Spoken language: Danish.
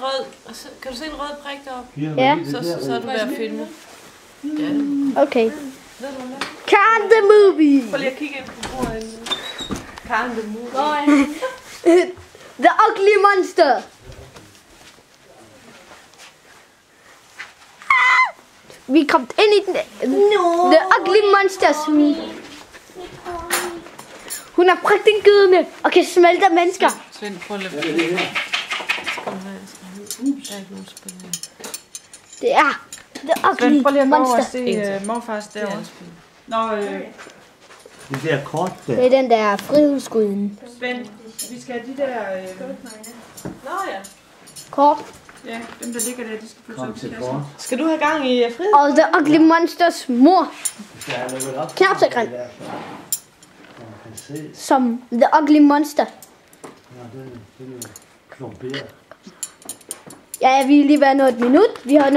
rød, kan du se en rød prik deroppe? Ja. Så er du ved at filme. Okay. Karen the movie. Prøv lige at kigge ind på bordet. Karen the movie. The ugly monster. Vi kom ind i den. The ugly monsters. Hun er frygtindgydende og kan smelte mennesker. Svend, prøv lige at Det er The ugly Svend, prøv lige at gå over og monster. se morfars derovre. Det der kort der. Det er den der frihedsguden. Svend, vi skal have de der... Nå ja. Kort. Ja, dem der ligger der, de skal flytte Kom op til til kort. Skal du have gang i frihed? Og The ugly monsters mor. Knap så grim. Som The ugly monster. Ja, vi har lige været nået et minut. Vi har